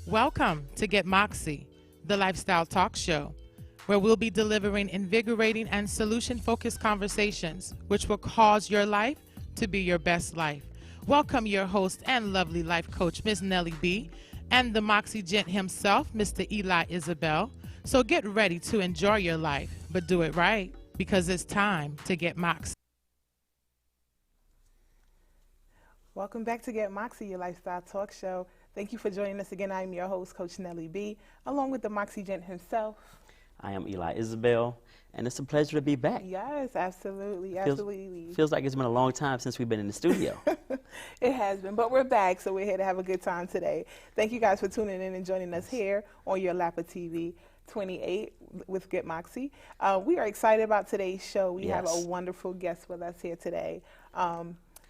Welcome to Get Moxie, the lifestyle talk show, where we'll be delivering invigorating and solution-focused conversations which will cause your life to be your best life. Welcome your host and lovely life coach, Miss Nellie B, and the Moxie gent himself, Mr. Eli Isabel. So get ready to enjoy your life, but do it right, because it's time to get Moxie. Welcome back to Get Moxie, your lifestyle talk show. Thank you for joining us again. I'm your host, Coach Nellie B, along with the Moxie gent himself. I am Eli Isabel, and it's a pleasure to be back. Yes, absolutely, absolutely. Feels like it's been a long time since we've been in the studio. It has been, but we're back, so we're here to have a good time today. Thank you guys for tuning in and joining us here on your Lapa TV 28 with Get Moxie. We are excited about today's show. We have a wonderful guest with us here today.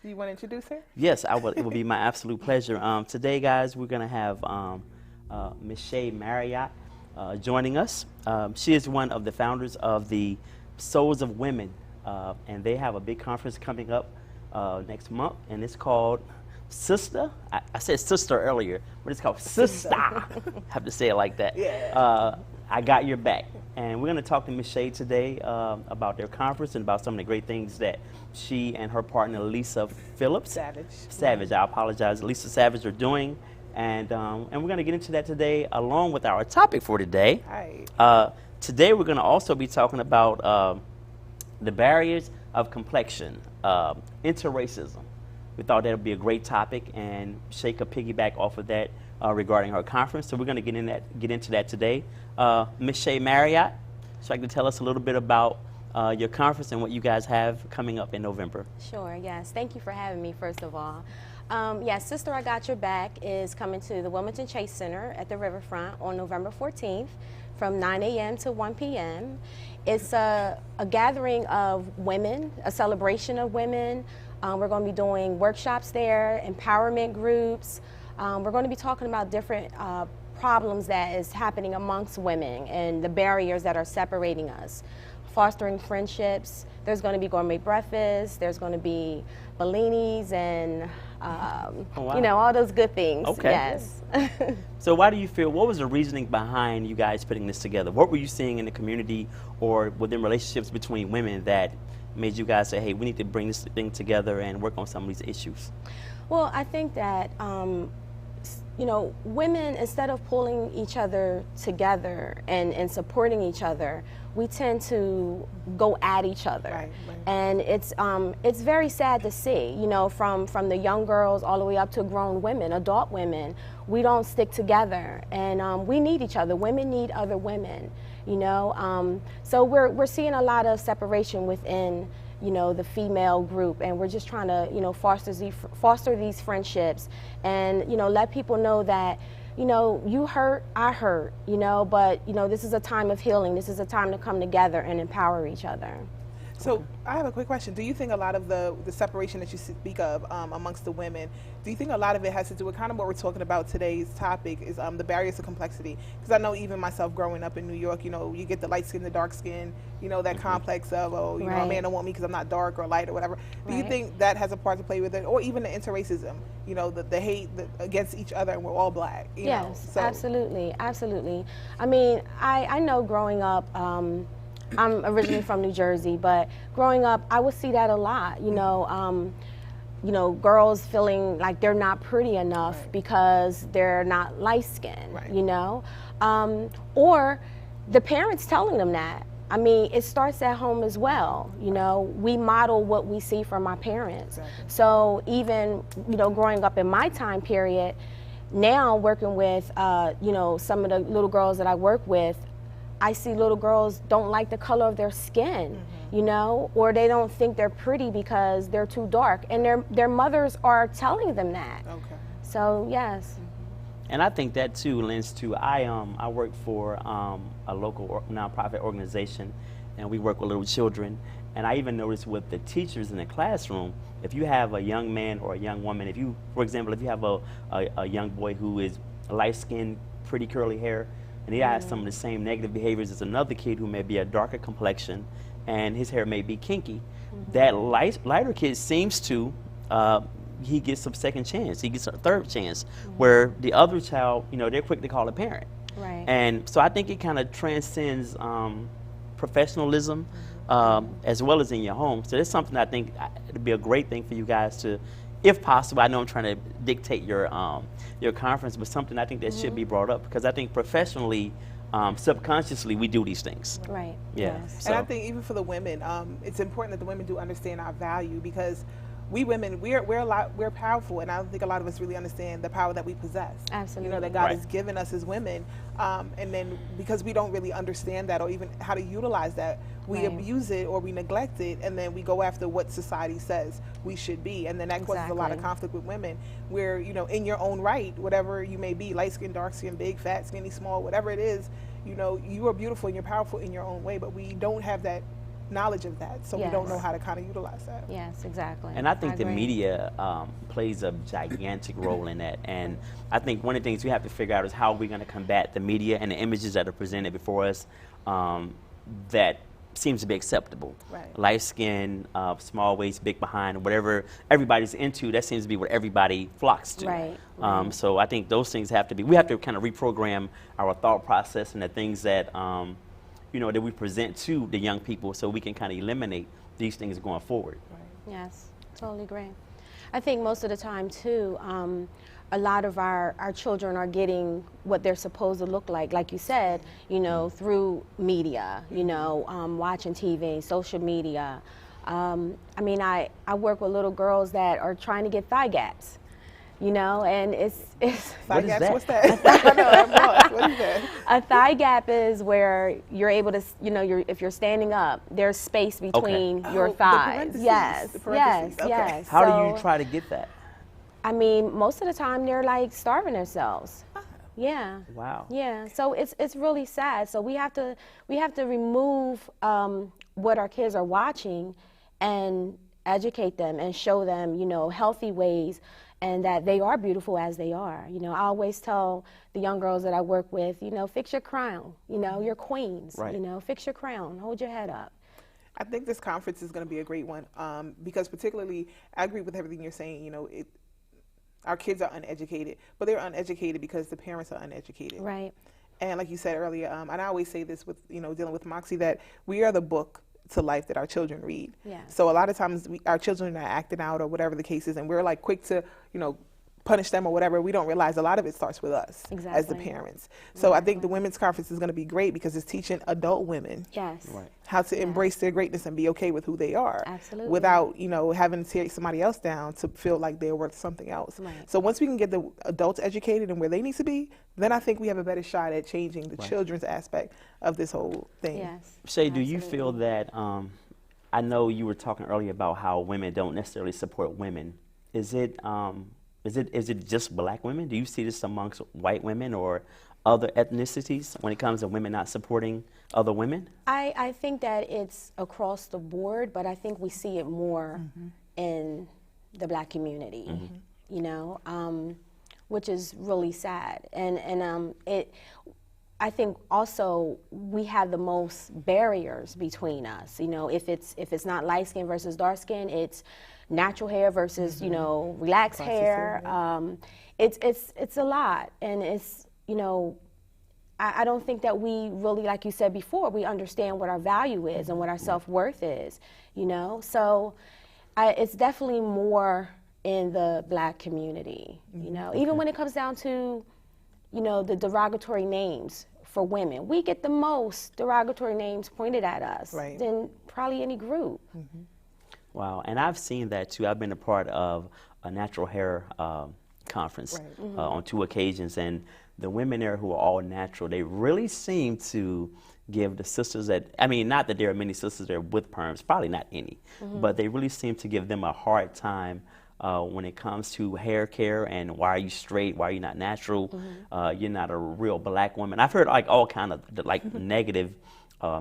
Do you want to introduce her? Yes, I would. It would be my absolute pleasure. Today, guys, we're going to have Ms. Shay Marriott joining us. She is one of the founders of the Souls of Women, and they have a big conference coming up next month, and it's called Sister. I said sister earlier, but it's called Sister. I have to say it like that. Yeah. I Got Your Back. And we're going to talk to Ms. Shay today about their conference and about some of the great things that she and her partner, Lisa Savage, I apologize, Lisa Savage are doing. And we're going to get into that today along with our topic for today. Hi. Today we're going to also be talking about the barriers of complexion, interracism. We thought that would be a great topic, and Shay could piggyback off of that regarding her conference. So we're going to get into that today. Ms. Shay Marriott, so I can tell us a little bit about your conference and what you guys have coming up in November. Sure, yes. Thank you for having me, first of all. Yes, Sister I Got Your Back is coming to the Wilmington Chase Center at the Riverfront on November 14th from 9 a.m. to 1 p.m. It's a gathering of women, a celebration of women. We're going to be doing workshops there, empowerment groups. We're going to be talking about different problems that is happening amongst women and the barriers that are separating us. Fostering friendships. There's going to be gourmet breakfast. There's going to be bellinis and you know, all those good things. Okay. Yes. So why do you feel, what was the reasoning behind you guys putting this together? What were you seeing in the community or within relationships between women that made you guys say, hey, we need to bring this thing together and work on some of these issues? Well, I think that you know, women, instead of pulling each other together and supporting each other, we tend to go at each other. Right. And it's very sad to see, you know, from the young girls all the way up to grown women, adult women, we don't stick together, and we need each other. Women need other women, you know. So we're seeing a lot of separation within, you know, the female group, and we're just trying to, you know, foster these friendships, and, you know, let people know that, you know, you hurt, I hurt, you know, but, you know, this is a time of healing. This is a time to come together and empower each other. So I have a quick question. Do you think a lot of the separation that you speak of amongst the women, do you think a lot of it has to do with kind of what we're talking about today's topic is the barriers to complexity? Because I know even myself growing up in New York, you know, you get the light skin, the dark skin, you know, that complex of, oh, you know, a man don't want me because I'm not dark or light or whatever. Do you think that has a part to play with it? Or even the interracism, you know, the hate against each other, and we're all black, you know? Yes, absolutely, absolutely. I mean, I know growing up, I'm originally from New Jersey, but growing up, I would see that a lot. You know, girls feeling like they're not pretty enough because they're not light skinned. You know, or the parents telling them that. I mean, it starts at home as well. You know, we model what we see from our parents. So even, you know, growing up in my time period, now working with, you know, some of the little girls that I work with, I see little girls don't like the color of their skin, you know, or they don't think they're pretty because they're too dark, and their mothers are telling them that. Okay. So yes. And I think that too lends to, I work for a local nonprofit organization, and we work with little children. And I even noticed with the teachers in the classroom, if you have a young man or a young woman, if you, for example, if you have a young boy who is light-skinned, pretty curly hair, and he has some of the same negative behaviors as another kid who may be a darker complexion and his hair may be kinky, that lighter kid seems to he gets a second chance, he gets a third chance, where the other child, you know, they're quick to call a parent. Right. And so I think it kind of transcends professionalism as well as in your home. So that's something I think it'd be a great thing for you guys to, if possible. I know I'm trying to dictate your conference, but something I think that should be brought up, because I think professionally, subconsciously, we do these things. Right. Yeah. Yes. So. And I think even for the women, it's important that the women do understand our value, because we women, we're powerful, and I don't think a lot of us really understand the power that we possess. Absolutely. You know, that God Right. has given us as women, and then because we don't really understand that or even how to utilize that, we Right. abuse it or we neglect it, and then we go after what society says we should be, and then that causes a lot of Exactly. conflict with women, where, you know, in your own right, whatever you may be, light skin, dark skin, big, fat, skinny, small, whatever it is, you know, you are beautiful and you're powerful in your own way, but we don't have that knowledge of that, so we don't Yes. know how to kind of utilize that. Yes, exactly. And I think the agree. media plays a gigantic role in that. And I think one of the things we have to figure out is how we're going to combat the media and the images that are presented before us that seems to be acceptable. Right. Light skin, small waist, big behind, whatever everybody's into, that seems to be what everybody flocks to. Right. So I think those things have to be, we have to kind of reprogram our thought process and the things that, you know, that we present to the young people, so we can kind of eliminate these things going forward. Yes, totally agree. I think most of the time too, a lot of our children are getting what they're supposed to look like you said, you know, through media, you know, watching TV, social media. I mean, I work with little girls that are trying to get thigh gaps, you know, and it's What is that? What's that? I know, I'm lost. What is that? a thigh gap is where you're able to, you know, if you're standing up, there's space between your Oh, the thighs. parentheses, Yes, the yes, parentheses, okay. yes. How do So, you try to get that? I mean, most of the time they're like starving themselves. Yeah. Wow. Yeah. So it's really sad. So we have to remove what our kids are watching and educate them and show them, you know, healthy ways, and that they are beautiful as they are. You know, I always tell the young girls that I work with, you know, fix your crown. You know, you're queens. Right. You know, fix your crown. Hold your head up. I think this conference is going to be a great one, because particularly, I agree with everything you're saying. You know, our kids are uneducated, but they're uneducated because the parents are uneducated. Right. And like you said earlier, and I always say this with, you know, dealing with Moxie, that we are the book to life that our children read. Yes. So a lot of times our children are acting out or whatever the case is, and we're like quick to, you know, punish them or whatever. We don't realize a lot of it starts with us as the Exactly. parents. So I think the women's conference is going to be great because it's teaching adult women Yes. Right. how to embrace their greatness and be okay with who they are. Absolutely. Without, you know, having to tear somebody else down to feel like they're worth something else. Right. So once we can get the adults educated and where they need to be, then I think we have a better shot at changing the children's aspect of this whole thing. Yes. Shay, do you Absolutely. feel that, I know you were talking earlier about how women don't necessarily support women. Is it just black women? Do you see this amongst white women or other ethnicities when it comes to women not supporting other women? I think that it's across the board, but I think we see it more in the black community, you know, which is really sad. And I think also we have the most barriers between us. You know, if it's not light skin versus dark skin, it's natural hair versus, you know, relaxed hair. It's a lot, and it's, you know, I don't think that we really, like you said before, we understand what our value is and what our self-worth is, you know? So it's definitely more in the black community, you know? Even when it comes down to, you know, the derogatory names for women. We get the most derogatory names pointed at us than probably any group. Wow, and I've seen that too. I've been a part of a natural hair conference on 2 occasions, and the women there who are all natural, they really seem to give the sisters that, I mean, not that there are many sisters there with perms, probably not any, but they really seem to give them a hard time when it comes to hair care and why are you straight, why are you not natural, you're not a real black woman. I've heard like all kind of like negative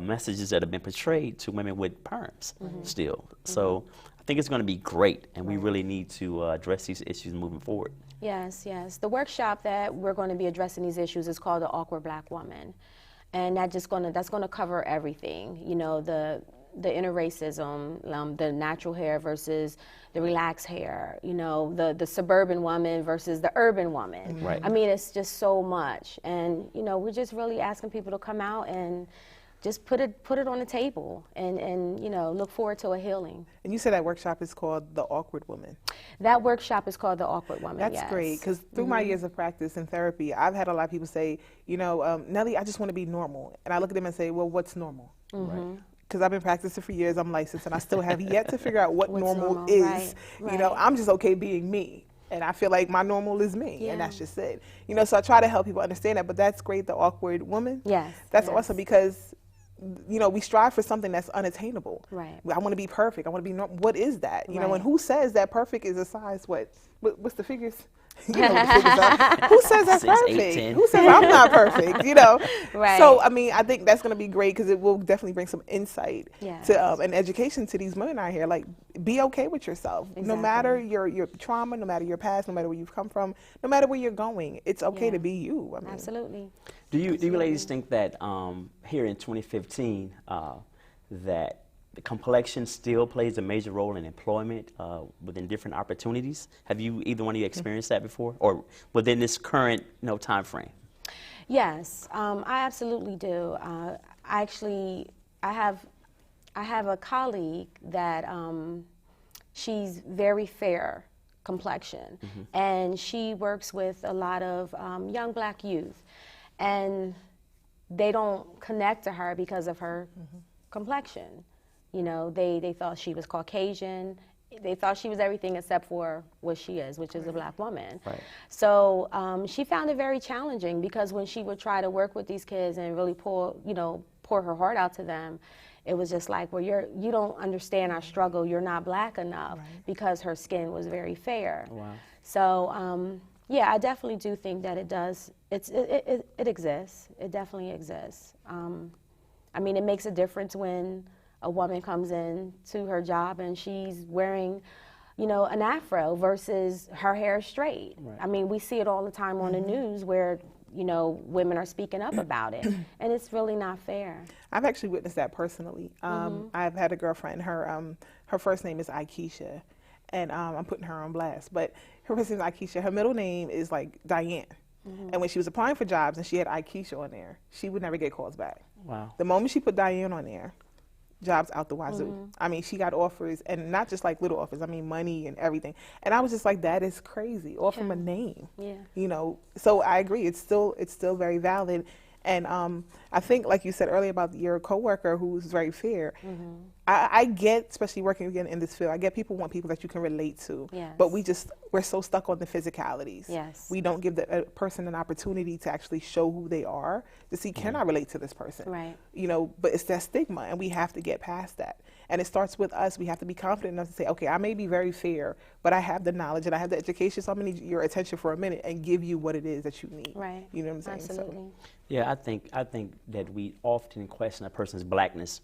messages that have been portrayed to women with perms still. So I think it's going to be great, and we really need to address these issues moving forward. Yes, yes. The workshop that we're going to be addressing these issues is called The Awkward Black Woman. And that's going to cover everything. You know, the the interracism, the natural hair versus the relaxed hair, you know, the suburban woman versus the urban woman. Right. I mean, it's just so much. And, you know, we're just really asking people to come out and just put it on the table and you know, look forward to a healing. And you said that workshop is called The Awkward Woman. That workshop is called The Awkward Woman. That's yes. great, because through my years of practice in therapy, I've had a lot of people say, you know, Nellie, I just want to be normal. And I look at them and say, well, what's normal? Right. Because I've been practicing for years, I'm licensed, and I still have yet to figure out what normal is. Right. You know, I'm just okay being me. And I feel like my normal is me, and that's just it. You know, so I try to help people understand that, but that's great, The Awkward Woman. Yes. That's awesome, because you know, we strive for something that's unattainable. Right. I want to be perfect. I want to be what is that? You know, and who says that perfect is a size what's the figures? You know what the figures are. Who says that's 6, perfect? 8, 10. Who says I'm not perfect? You know. Right. So I mean, I think that's going to be great, because it will definitely bring some insight to and education to these women out here. Like, be okay with yourself, no matter your trauma, no matter your past, no matter where you've come from, no matter where you're going. It's okay to be you. I mean, absolutely. Do you ladies think that here in 2015 that the complexion still plays a major role in employment within different opportunities? Have you, either one of you, experienced that before, or within this current time frame? Yes, I absolutely do. I have a colleague that she's very fair complexion, and she works with a lot of young black youth, and they don't connect to her because of her complexion. You know, they thought she was Caucasian. They thought she was everything except for what she is, which is a black woman. Right. So she found it very challenging, because when she would try to work with these kids and really pour her heart out to them, it was just like, well, you don't understand our struggle. You're not black enough, because her skin was very fair. Wow. So yeah, I definitely do think that it does. It exists. It definitely exists. I mean, it makes a difference when a woman comes in to her job and she's wearing, you know, an afro versus her hair straight. Right. I mean, we see it all the time on the news where, you know, women are speaking up about it, and it's really not fair. I've actually witnessed that personally. I've had a girlfriend, her first name is Aikisha, and I'm putting her on blast, but her first name is Aikisha. Her middle name is like Diane. And when she was applying for jobs and she had Aikisha on there, she would never get calls back. Wow. The moment she put Diane on there, jobs out the wazoo. I mean, she got offers, and not just like little offers, I mean money and everything. And I was just like, that is crazy, all from a name. Yeah. You know, so I agree, it's still very valid. And I think, like you said earlier about your coworker who's very fair, I get, especially working again in this field, I get people want people that you can relate to. Yes. But we're so stuck on the physicalities. Yes. We don't give the person an opportunity to actually show who they are, to see, can I relate to this person? Right. You know, but it's that stigma, and we have to get past that. And it starts with us. We have to be confident enough to say, okay, I may be very fair, but I have the knowledge and I have the education, so I'm going to need your attention for a minute and give you what it is that you need. Right. You know what I'm saying? Absolutely. So, yeah, I think that we often question a person's blackness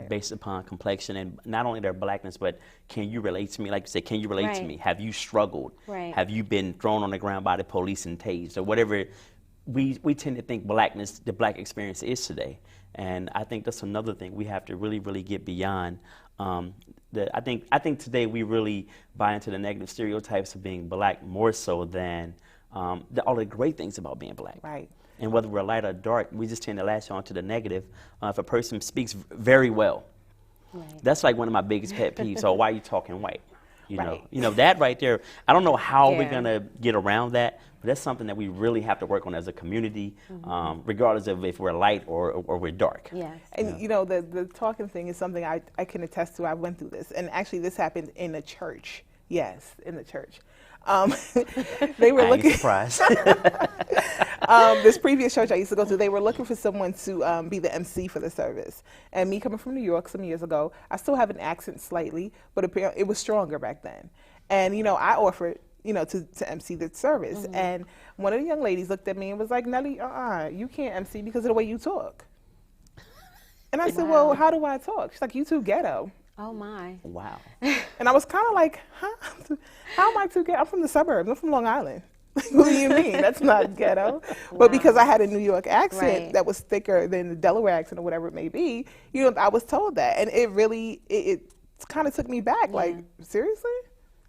based upon complexion, and not only their blackness, but can you relate to me? Like you said, can you relate to me? Have you struggled? Have you been thrown on the ground by the police and tased, or whatever? We tend to think blackness, the black experience is today. And I think that's another thing we have to really, really get beyond. I think today we really buy into the negative stereotypes of being black more so than all the great things about being black. Right. And whether we're light or dark, we just tend to latch on to the negative. If a person speaks very well, that's like one of my biggest pet peeves. So why are you talking white? You know that right there. I don't know how we're gonna get around that, but that's something that we really have to work on as a community, regardless of if we're light or we're dark. Yes. And you know, the talking thing is something I can attest to. I went through this, and actually this happened in a church. Yes, in the church. They were looking. Surprised. This previous church I used to go to, they were looking for someone to be the MC for the service. And me coming from New York some years ago, I still have an accent slightly, but it was stronger back then. And you know, I offered, you know, to MC the service. And one of the young ladies looked at me and was like, Nellie, you can't MC because of the way you talk. And I said, well, how do I talk? She's like, you too ghetto. Oh my. Wow. And I was kind of like, huh? How am I too ghetto? I'm from the suburbs. I'm from Long Island. What do you mean? That's not ghetto. But because I had a New York accent Right. that was thicker than the Delaware accent or whatever it may be, you know, I was told that. And it really, it kind of took me back. Like, seriously?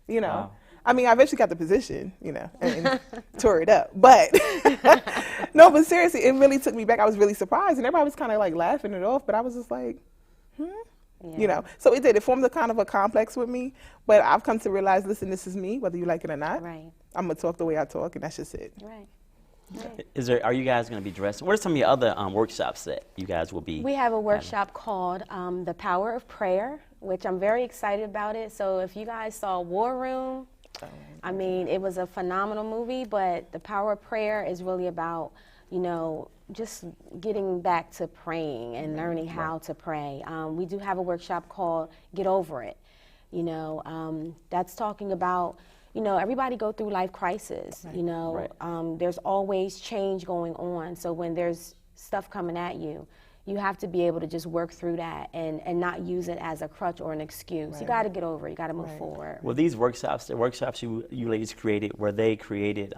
You know? Wow. I mean, I eventually got the position, you know, and tore it up. But, no, but seriously, it really took me back. I was really surprised. And everybody was kind of like laughing it off. But I was just like, you know, so it formed a kind of a complex with me, but I've come to realize, listen, this is me, whether you like it or not. Right. I'm gonna talk the way I talk, and that's just it. Right. Are you guys going to be dressed? What are some of your other workshops that you guys will be? We have a workshop called The Power of Prayer, which I'm very excited about it. So if you guys saw War Room, I mean, it was a phenomenal movie, but The Power of Prayer is really about, you know, just getting back to praying and learning how to pray. We do have a workshop called Get Over It. You know, that's talking about, you know, everybody go through life crisis, you know, there's always change going on. So when there's stuff coming at you, you have to be able to just work through that and not use it as a crutch or an excuse. You got to get over it. You got to move forward. Well, these workshops, the workshops you ladies created, were they created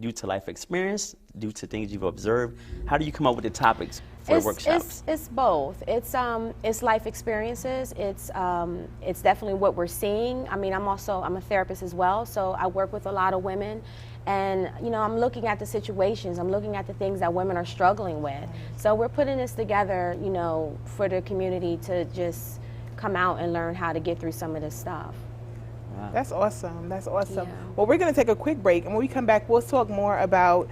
due to life experience, due to things you've observed? How do you come up with the topics for the workshops? It's both. It's life experiences. It's definitely what we're seeing. I mean, I'm a therapist as well, so I work with a lot of women. And, you know, I'm looking at the situations, I'm looking at the things that women are struggling with. So we're putting this together, you know, for the community to just come out and learn how to get through some of this stuff. Wow. That's awesome. That's awesome. Yeah. Well, we're going to take a quick break, and when we come back, we'll talk more about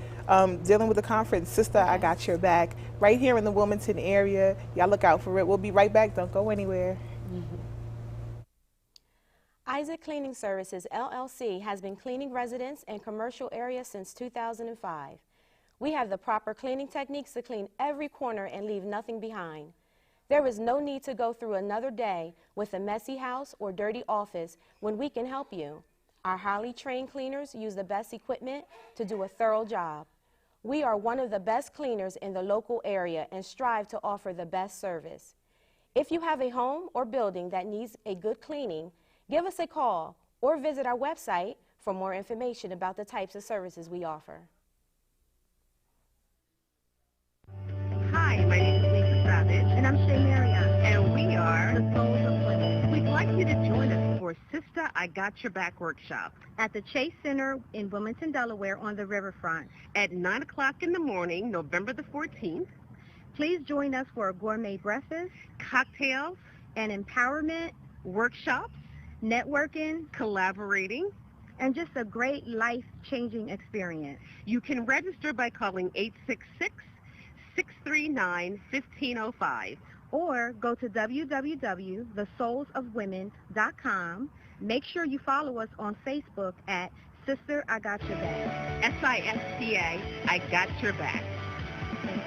dealing with the conference, Sister, I Got Your Back, right here in the Wilmington area. Y'all look out for it. We'll be right back. Don't go anywhere. Isaac Cleaning Services, LLC, has been cleaning residents and commercial areas since 2005. We have the proper cleaning techniques to clean every corner and leave nothing behind. There is no need to go through another day with a messy house or dirty office when we can help you. Our highly trained cleaners use the best equipment to do a thorough job. We are one of the best cleaners in the local area and strive to offer the best service. If you have a home or building that needs a good cleaning, give us a call or visit our website for more information about the types of services we offer. Hi, my name is Lisa Savage. And I'm Shay Marriott. And we are the Souls of Women. We'd like you to join us for Sister, I Got Your Back workshop at the Chase Center in Wilmington, Delaware on the riverfront at 9 o'clock in the morning, November the 14th. Please join us for a gourmet breakfast, cocktails, and empowerment workshops, networking, collaborating, and just a great life-changing experience. You can register by calling 866-639-1505 or go to www.thesoulsofwomen.com. Make sure you follow us on Facebook at Sister I Got Your Back. SISTA, I Got Your Back. Thank you.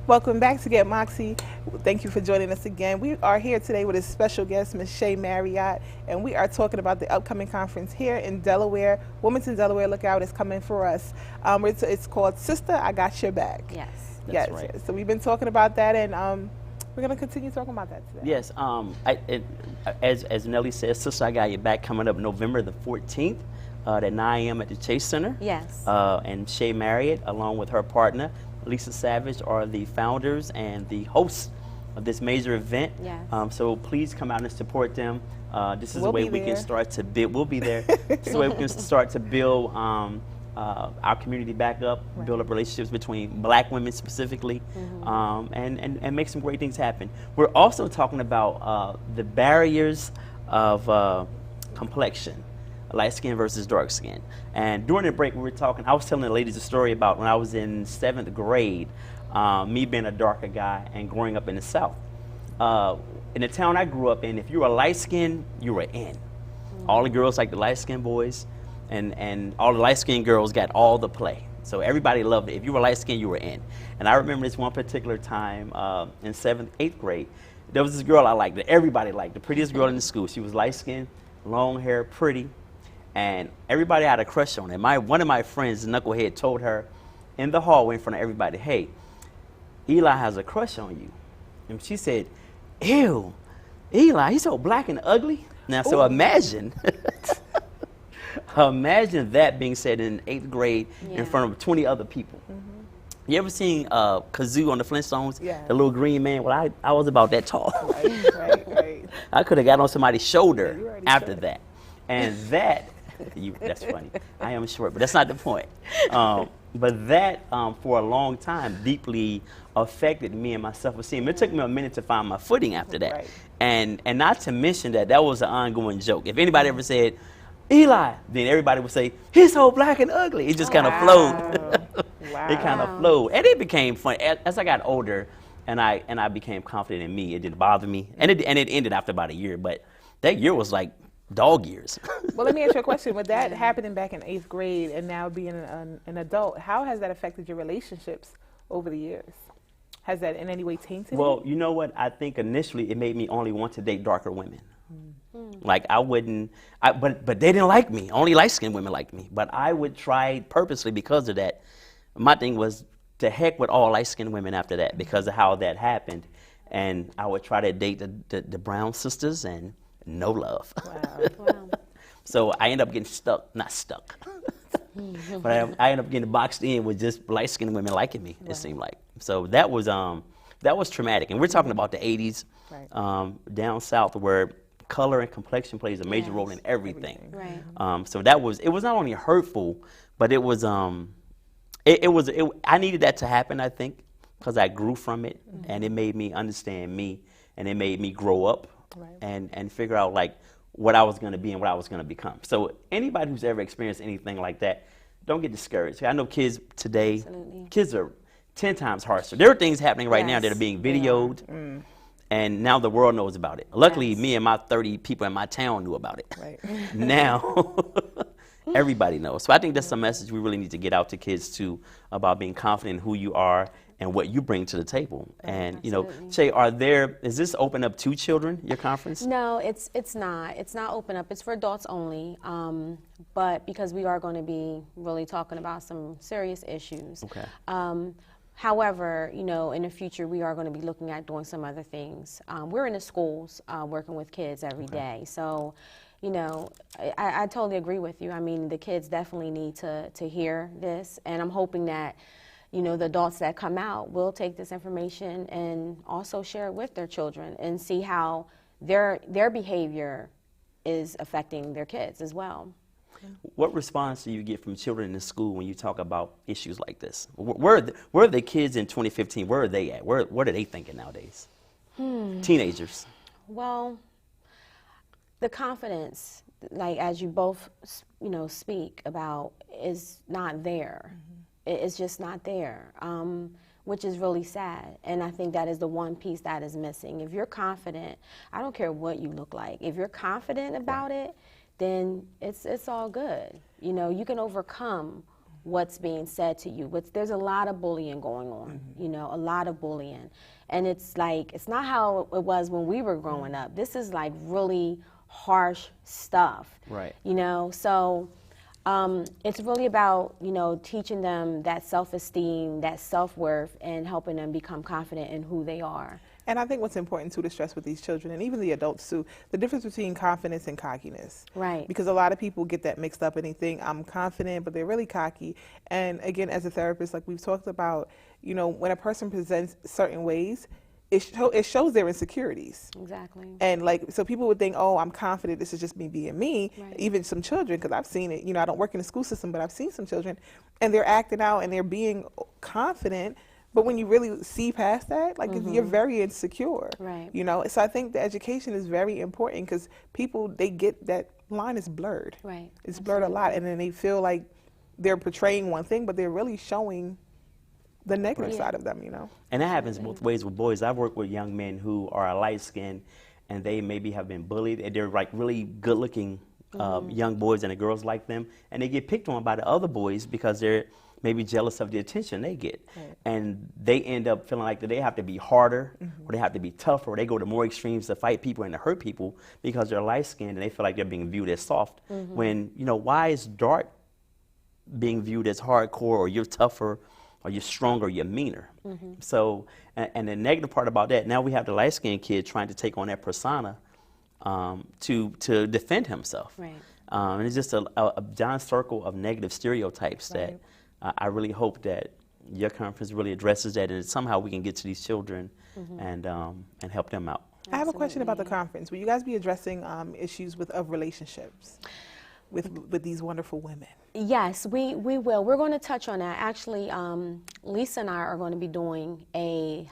Welcome back to Get Moxie. Thank you for joining us again. We are here today with a special guest, Ms. Shay Marriott, and we are talking about the upcoming conference here in Delaware. Wilmington, Delaware, look out, it's coming for us. It's called Sister, I Got Your Back. Yes. That's right. Yes. So we've been talking about that, and we're going to continue talking about that today. Yes. As Nelly says, Sister, I Got Your Back, coming up November the 14th at 9 a.m. at the Chase Center. Yes. And Shay Marriott, along with her partner, Lisa Savage, are the founders and the hosts of this major event. Yes. So please come out and support them. This is We'll a way be we there. can start to build. We'll be there. This is a way we can start to build our community back up, build up relationships between Black women specifically, and make some great things happen. We're also talking about the barriers of complexion. Light skin versus dark skin. And during the break, we were talking, I was telling the ladies a story about when I was in 7th grade, me being a darker guy and growing up in the South. In the town I grew up in, if you were light skinned, you were in. All the girls liked the light skinned boys, and all the light skinned girls got all the play. So everybody loved it. If you were light skinned, you were in. And I remember this one particular time in 7th, 8th grade, there was this girl I liked that everybody liked, the prettiest girl in the school. She was light skinned, long hair, pretty. And everybody had a crush on her. One of my friends, Knucklehead, told her in the hallway in front of everybody, hey, Eli has a crush on you. And she said, ew, Eli, he's so black and ugly. Now, so imagine, imagine that being said in 8th grade in front of 20 other people. You ever seen Kazoo on the Flintstones? Yeah. The little green man? Well, I was about that tall. Right. I could have got on somebody's shoulder you already after short. that. And that, that's funny. I am short, but that's not the point. But that, for a long time, deeply affected me and my self-esteem. It took me a minute to find my footing after that. Right. And not to mention that was an ongoing joke. If anybody ever said, Eli, then everybody would say, he's so black and ugly. It just kind of flowed. Wow. It kind of flowed. And it became fun. As I got older and I became confident in me, it didn't bother me. And it ended after about a year. But that year was like dog years. Well, let me ask you a question. With that happening back in 8th grade and now being an adult, how has that affected your relationships over the years? Has that in any way tainted Well, it? you know what? I think initially it made me only want to date darker women. Like I wouldn't, but they didn't like me. Only light-skinned women liked me. But I would try purposely because of that. My thing was to heck with all light-skinned women after that because of how that happened. And I would try to date the brown sisters and no love. Wow. So I ended up getting not stuck. But I ended up getting boxed in with just light-skinned women liking me, it seemed like. So that was traumatic. And we're talking about the 80s down south where color and complexion plays a major role in everything. Right. So it was not only hurtful, but it was, I needed that to happen, I think, because I grew from it and it made me understand me and it made me grow up and figure out like what I was going to be and what I was going to become. So anybody who's ever experienced anything like that, don't get discouraged. I know kids today, kids are 10 times harsher. There are things happening right now that are being videoed. And now the world knows about it. Luckily, me and my 30 people in my town knew about it. Right. Now, everybody knows. So I think that's a message we really need to get out to kids too about being confident in who you are and what you bring to the table. And you know, Shay, is this open up to children, your conference? No, it's not. It's not open up. It's for adults only. But because we are going to be really talking about some serious issues. Okay. However, you know, in the future, we are going to be looking at doing some other things. We're in the schools working with kids every day. So, you know, I totally agree with you. I mean, the kids definitely need to hear this. And I'm hoping that, you know, the adults that come out will take this information and also share it with their children and see how their behavior is affecting their kids as well. What response do you get from children in school when you talk about issues like this? Where are the kids in 2015? Where are they at? What are they thinking nowadays? Teenagers. Well, the confidence, like as you both, you know, speak about, is not there. It's just not there, which is really sad. And I think that is the one piece that is missing. If you're confident, I don't care what you look like. If you're confident about it, then it's all good. You know, you can overcome what's being said to you. There's a lot of bullying going on, you know, a lot of bullying. And it's like, it's not how it was when we were growing up. This is like really harsh stuff. Right. You know, so it's really about, you know, teaching them that self-esteem, that self-worth, and helping them become confident in who they are. And I think what's important too to stress with these children and even the adults too, the difference between confidence and cockiness. Right. Because a lot of people get that mixed up and they think I'm confident, but they're really cocky. And again, as a therapist, like we've talked about, you know, when a person presents certain ways, it shows their insecurities. Exactly. And like, so people would think, oh, I'm confident, this is just me being me. Right. Even some children, because I've seen it, you know, I don't work in the school system, but I've seen some children and they're acting out and they're being confident. But when you really see past that, like you're very insecure, Right. you know? So I think the education is very important because people, they get that line is blurred. Right. It's blurred a lot. And then they feel like they're portraying one thing, but they're really showing the negative side of them, you know? And that happens both ways with boys. I've worked with young men who are light-skinned and they maybe have been bullied and they're like really good-looking young boys and the girls like them. And they get picked on by the other boys because they're maybe jealous of the attention they get. Right. And they end up feeling like that they have to be harder or they have to be tougher or they go to more extremes to fight people and to hurt people because they're light-skinned and they feel like they're being viewed as soft. When, you know, why is dark being viewed as hardcore or you're tougher or you're stronger, you're meaner. So, and the negative part about that, now we have the light-skinned kid trying to take on that persona to defend himself. Right. And it's just a giant circle of negative stereotypes that I really hope that your conference really addresses that, and somehow we can get to these children and help them out. I have a question about the conference. Will you guys be addressing issues of relationships with these wonderful women? Yes, we will. We're going to touch on that. Actually, Lisa and I are going to be doing a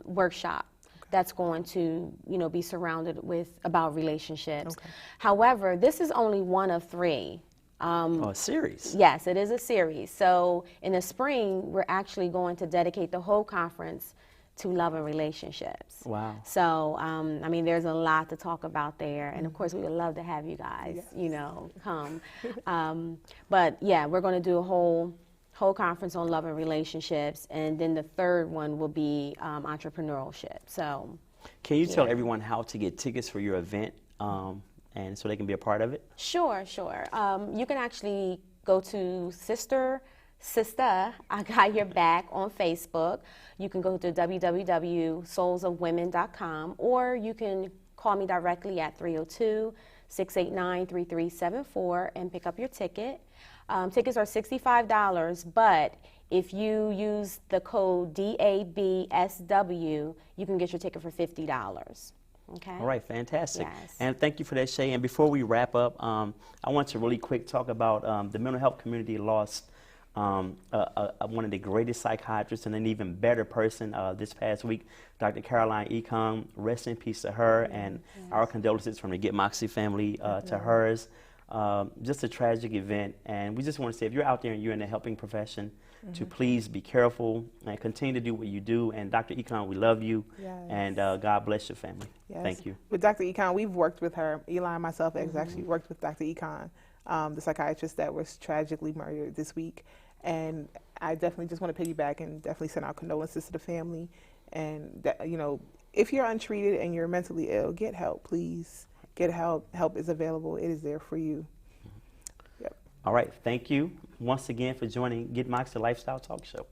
workshop that's going to, be surrounded with about relationships. Okay. However, this is only one of 3. A series. Yes, it is a series. So in the spring, we're actually going to dedicate the whole conference to love and relationships. Wow. So, there's a lot to talk about there. And of course, we would love to have you guys, come. But yeah, we're going to do a whole conference on love and relationships. And then the third one will be entrepreneurship. So. Can you tell everyone how to get tickets for your event? And so they can be a part of it? Sure. You can actually go to Sister, I Got Your Back on Facebook. You can go to www.soulsofwomen.com, or you can call me directly at 302-689-3374 and pick up your ticket. Tickets are $65, but if you use the code DABSW, you can get your ticket for $50. Okay. All right, fantastic. Yes. And thank you for that, Shay. And before we wrap up, I want to really quick talk about the mental health community lost one of the greatest psychiatrists and an even better person this past week, Dr. Caroline Econ. Rest in peace to her, and our condolences from the Get Moxie family to hers. Just a tragic event, and we just want to say, if you're out there and you're in the helping profession, to please be careful and continue to do what you do. And Dr. Econ, we love you, and God bless your family. Yes. Thank you. With Dr. Econ, we've worked with her. Eli and myself actually worked with Dr. Econ, the psychiatrist that was tragically murdered this week. And I definitely just want to piggyback and definitely send our condolences to the family. And that, if you're untreated and you're mentally ill, get help, please. Get help. Help is available. It is there for you. Yep. All right. Thank you once again for joining Get Moxie Lifestyle Talk Show.